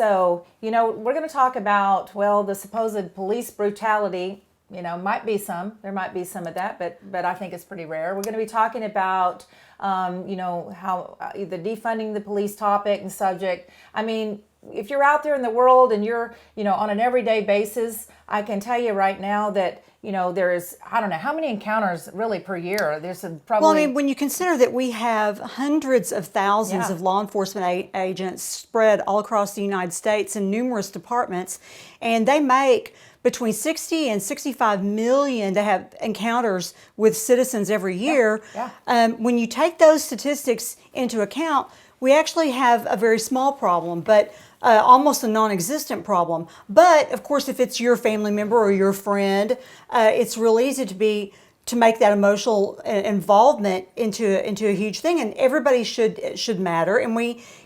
So, we're going to talk about, well, the supposed police brutality. There might be some of that, but I think it's pretty rare. We're going to be talking about, how the defunding the police topic and subject. I mean, if you're out there in the world and you're, on an everyday basis, I can tell you right now that, there's, I don't know, how many encounters really per year? There's probably... Well, I mean, when you consider that we have hundreds of thousands of law enforcement agents spread all across the United States in numerous departments, and they make between 60 and 65 million to have encounters with citizens every year. When you take those statistics into account, we actually have a very small problem, but almost a non-existent problem. But of course, if it's your family member or your friend, it's real easy to make that emotional involvement into a huge thing, and everybody should matter. And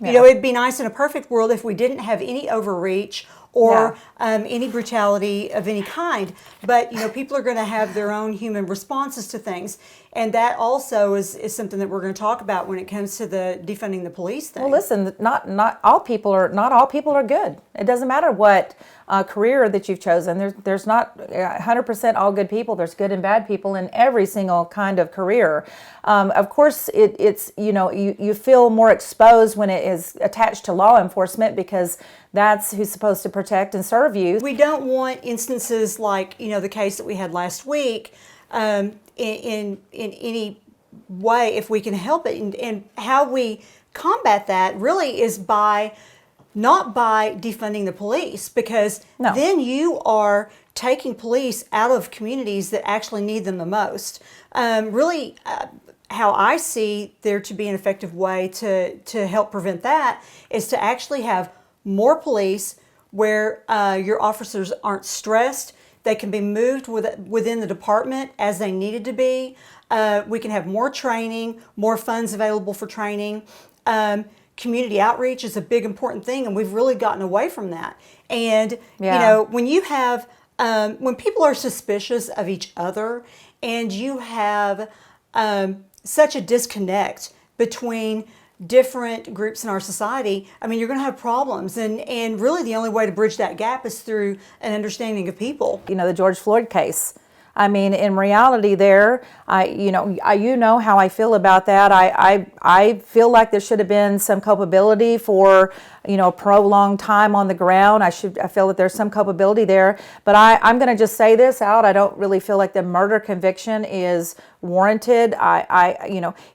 it'd be nice in a perfect world if we didn't have any overreach or any brutality of any kind. But people are going to have their own human responses to things, and that also is something that we're going to talk about when it comes to the defunding the police thing. Well, listen, not all people are good. It doesn't matter what career that you've chosen. There's not 100% all good people. There's good and bad people in every single kind of career. Of course, it's you feel more exposed when it is attached to law enforcement, because that's who's supposed to protect and serve you. We don't want instances like the case that we had last week in any way, if we can help it. And how we combat that really is not by defunding the police, because then you are taking police out of communities that actually need them the most. How I see there to be an effective way to help prevent that is to actually have more police where your officers aren't stressed. They can be moved within the department as they needed to be. We can have more training, more funds available for training. Community outreach is a big important thing, and we've really gotten away from that. And when you have when people are suspicious of each other, and you have such a disconnect between different groups in our society, I mean, you're going to have problems, and really the only way to bridge that gap is through an understanding of people. The George Floyd case. I mean, in reality, you know how I feel about that. I feel like there should have been some culpability for a prolonged time on the ground. I feel that there's some culpability there. But I'm going to just say this out. I don't really feel like the murder conviction is warranted.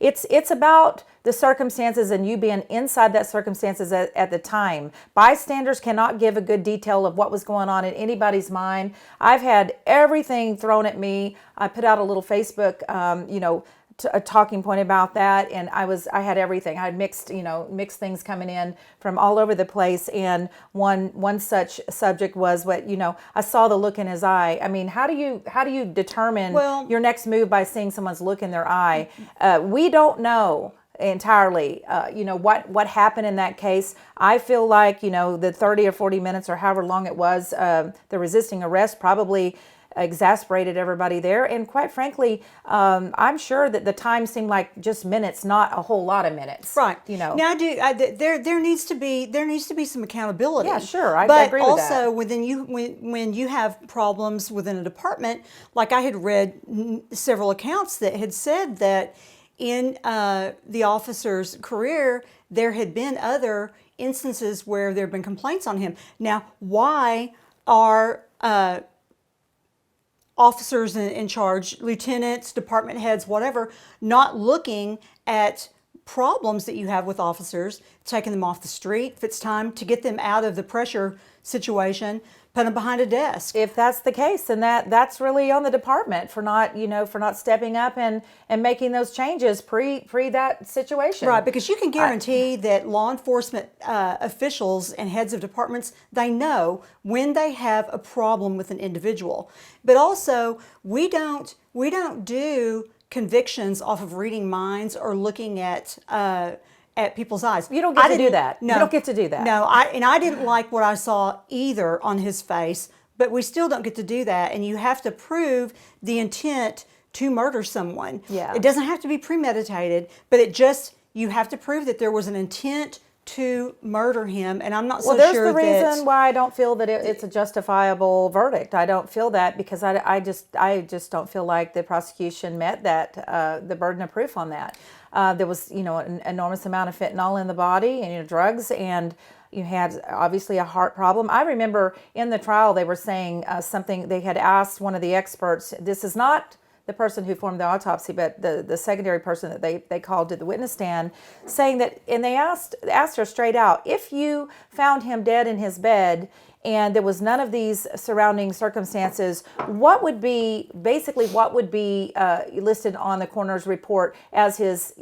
It's about the circumstances and you being inside that circumstances at the time. Bystanders cannot give a good detail of what was going on in anybody's mind. I've had everything thrown at me. I put out a little Facebook, a talking point about that, and I had everything. I had mixed things coming in from all over the place, and one such subject was I saw the look in his eye. I mean, how do you determine your next move by seeing someone's look in their eye? We don't know entirely, what happened in that case. I feel like, the 30 or 40 minutes or however long it was, the resisting arrest probably exasperated everybody there. And quite frankly, I'm sure that the time seemed like just minutes, not a whole lot of minutes. Right. Now, there needs to be some accountability. Yeah, sure. I agree with that. But also, when you have problems within a department, like I had read several accounts that had said that in the officer's career, there had been other instances where there had been complaints on him. Now, why are officers in charge, lieutenants, department heads, whatever, not looking at problems that you have with officers, taking them off the street if it's time to get them out of the pressure situation, put them behind a desk? If that's the case, then that's really on the department for not stepping up and making those changes pre that situation. Right, because you can guarantee that law enforcement officials and heads of departments, they know when they have a problem with an individual. But also, we don't do convictions off of reading minds or looking at people's eyes. You don't get to do that. No, you don't get to do that. No, I didn't like what I saw either on his face, but we still don't get to do that. And you have to prove the intent to murder someone. Yeah. It doesn't have to be premeditated, but you have to prove that there was an intent to murder him, and I'm not Well, so there's sure the reason that. why I don't feel that it's a justifiable verdict. I don't feel that because I just don't feel like the prosecution met the burden of proof on that. There was, an enormous amount of fentanyl in the body and drugs, and you had obviously a heart problem. I remember in the trial they were saying something. They had asked one of the experts. This is not the person who formed the autopsy, but the secondary person that they called to the witness stand, saying that, and they asked her straight out, if you found him dead in his bed and there was none of these surrounding circumstances, what would be listed on the coroner's report as his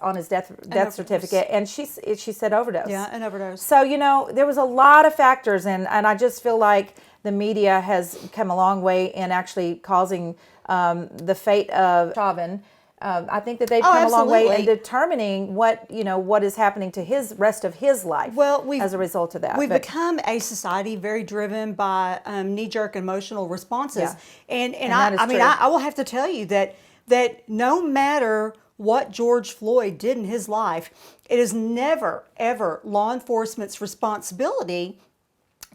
on his death certificate? And she said overdose. Yeah, an overdose. So there was a lot of factors, and I just feel like the media has come a long way in actually causing the fate of Chauvin. I think that they've come a long way in determining what is happening to his rest of his life. Well, as a result of that, we've become a society very driven by knee-jerk emotional responses, yeah. and I will have to tell you that no matter what George Floyd did in his life, it is never ever law enforcement's responsibility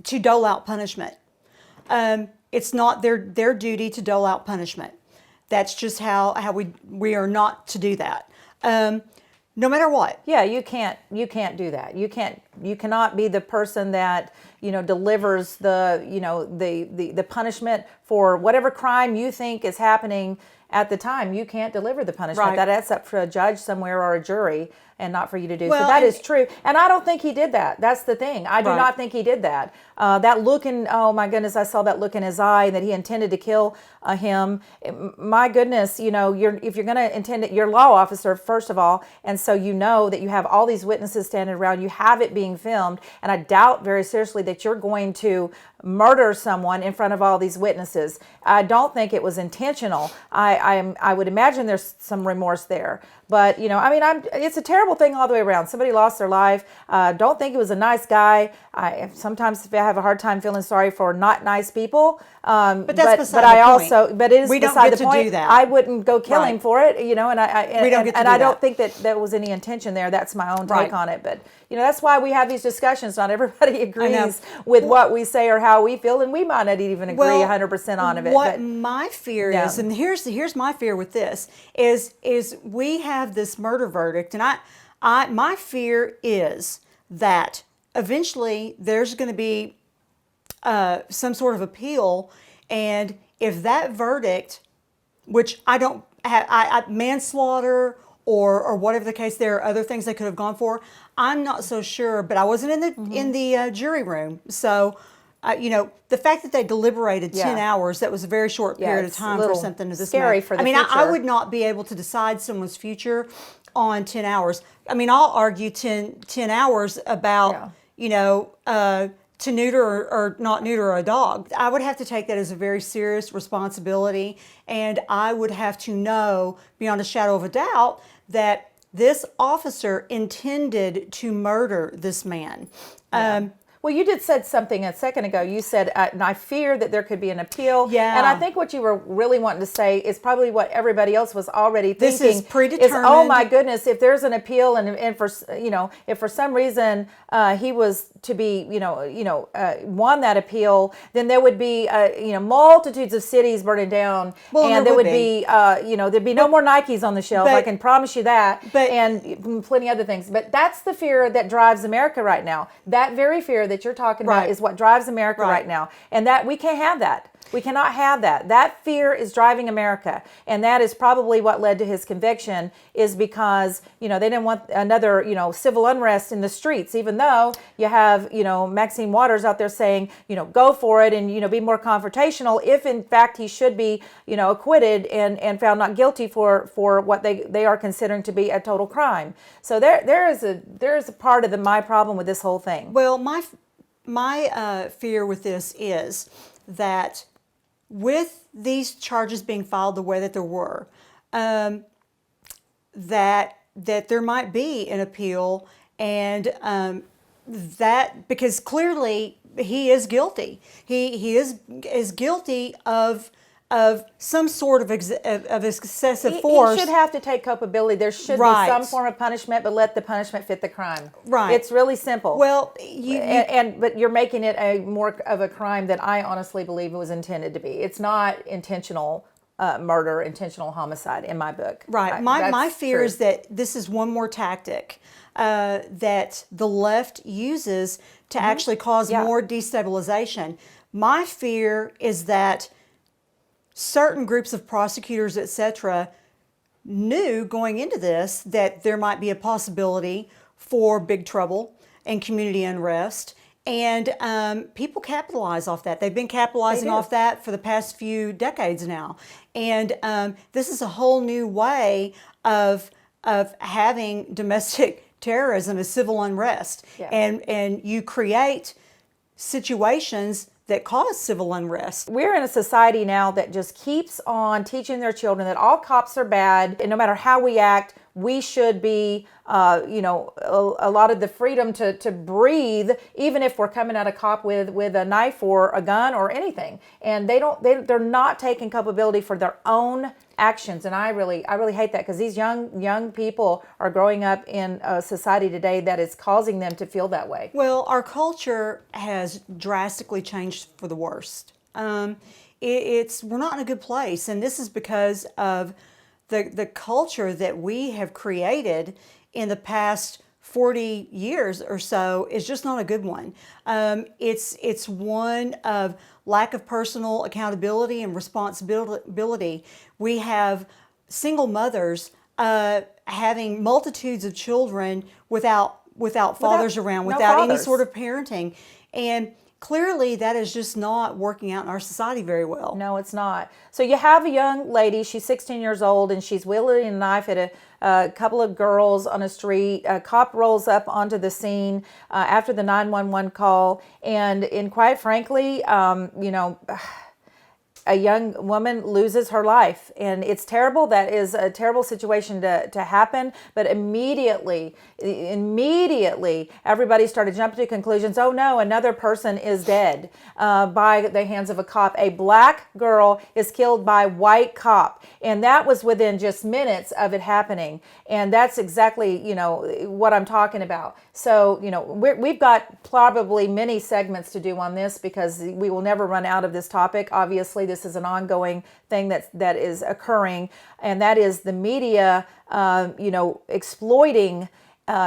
to dole out punishment. It's not their duty to dole out punishment. That's just how we are not to do that. No matter what. Yeah, you can't do that. You cannot be the person that delivers the punishment for whatever crime you think is happening at the time. You can't deliver the punishment. Right. That's up for a judge somewhere or a jury, and not for you to do. Well, so that is true. And I don't think he did that. That's the thing. I do not think he did that. That look in, oh my goodness, I saw that look in his eye that he intended to kill him. My goodness, if you're going to intend it, you're a law officer, first of all. And so that you have all these witnesses standing around, you have it being filmed. And I doubt very seriously that you're going to murder someone in front of all these witnesses. I don't think it was intentional. I would imagine there's some remorse there. But, it's a terrible thing all the way around. Somebody lost their life. Don't think he was a nice guy. Sometimes I have a hard time feeling sorry for not nice people. But that's beside the point. But it is we don't beside get the to point. do that. I wouldn't go kill him for it, and I don't think that there was any intention there. That's my own take on it. But that's why we have these discussions. Not everybody agrees with what we say or how we feel, and we might not even agree 100% on it. What my fear is, and here's my fear with this is we have this murder verdict, and my fear is that eventually there's going to be some sort of appeal, and if that verdict, which I don't have, manslaughter or whatever the case, there are other things they could have gone for. I'm not so sure, but I wasn't in the jury room, so. The fact that they deliberated 10 hours, that was a very short period of time for something to this scary for the future. I would not be able to decide someone's future on 10 hours. I'll argue 10 hours about, to neuter or not neuter a dog. I would have to take that as a very serious responsibility, and I would have to know beyond a shadow of a doubt that this officer intended to murder this man. Well, you said something a second ago. You said, and I fear that there could be an appeal. Yeah. And I think what you were really wanting to say is probably what everybody else was already thinking. This is predetermined. Oh my goodness, if there's an appeal and for if for some reason he was to be won that appeal, then there would be multitudes of cities burning down, and there would be there'd be no more Nikes on the shelf. I can promise you that, and plenty other things. But that's the fear that drives America right now. That very fear that you're talking about is what drives America right now, and that we can't have that. We cannot have that. That fear is driving America, and that is probably what led to his conviction. Is because they didn't want another civil unrest in the streets, even though you have Maxine Waters out there saying go for it and be more confrontational. If in fact he should be acquitted and found not guilty for what they are considering to be a total crime. So there is a part of my problem with this whole thing. Well, my fear with this is that with these charges being filed the way that there were, that there might be an appeal, and that because clearly he is guilty. He is guilty of of some sort of excessive force. He should have to take culpability. There should be some form of punishment, but let the punishment fit the crime. Right. It's really simple. Well, but you're making it a more of a crime that I honestly believe it was intended to be. It's not intentional murder, intentional homicide in my book. Right. My fear is that this is one more tactic that the left uses to actually cause more destabilization. My fear is that certain groups of prosecutors, etc., knew going into this that there might be a possibility for big trouble and community unrest. And people capitalize off that. They've been capitalizing off that for the past few decades now. And this is a whole new way of having domestic terrorism as civil unrest. Yeah. And you create situations that cause civil unrest. We're in a society now that just keeps on teaching their children that all cops are bad, and no matter how we act, we should be, a lot of the freedom to breathe, even if we're coming at a cop with a knife or a gun or anything. And they're not taking culpability for their own actions. And I really hate that, because these young people are growing up in a society today that is causing them to feel that way. Well, our culture has drastically changed for the worst. We're not in a good place, and this is because of the culture that we have created in the past 40 years or so is just not a good one. It's one of lack of personal accountability and responsibility. We have single mothers having multitudes of children without fathers around, without any sort of parenting. And clearly that is just not working out in our society very well. No, it's not. So you have a young lady, she's 16 years old, and she's wielding a knife at a couple of girls on a street. A cop rolls up onto the scene after the 911 call, and quite frankly, a young woman loses her life, and it's terrible. That is a terrible situation to happen. But immediately, everybody started jumping to conclusions. Oh no, another person is dead by the hands of a cop. A black girl is killed by a white cop, and that was within just minutes of it happening. And that's exactly what I'm talking about. So we've got probably many segments to do on this, because we will never run out of this topic. Obviously, this is an ongoing thing that is occurring, and that is the media,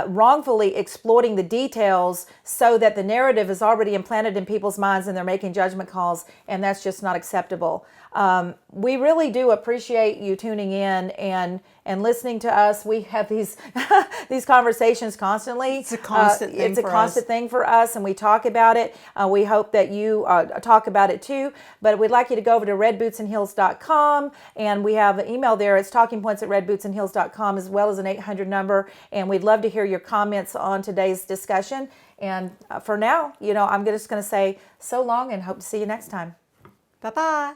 wrongfully exploiting the details so that the narrative is already implanted in people's minds and they're making judgment calls, and that's just not acceptable. We really do appreciate you tuning in and listening to us. We have these these conversations constantly. It's a constant thing. It's a constant thing for us, and we talk about it. We hope that you talk about it too. But we'd like you to go over to redbootsandheels.com, and we have an email there. It's talkingpoints@redbootsandheels.com, as well as an 800 number. And we'd love to hear your comments on today's discussion. And for now, I'm just going to say so long, and hope to see you next time. Bye-bye.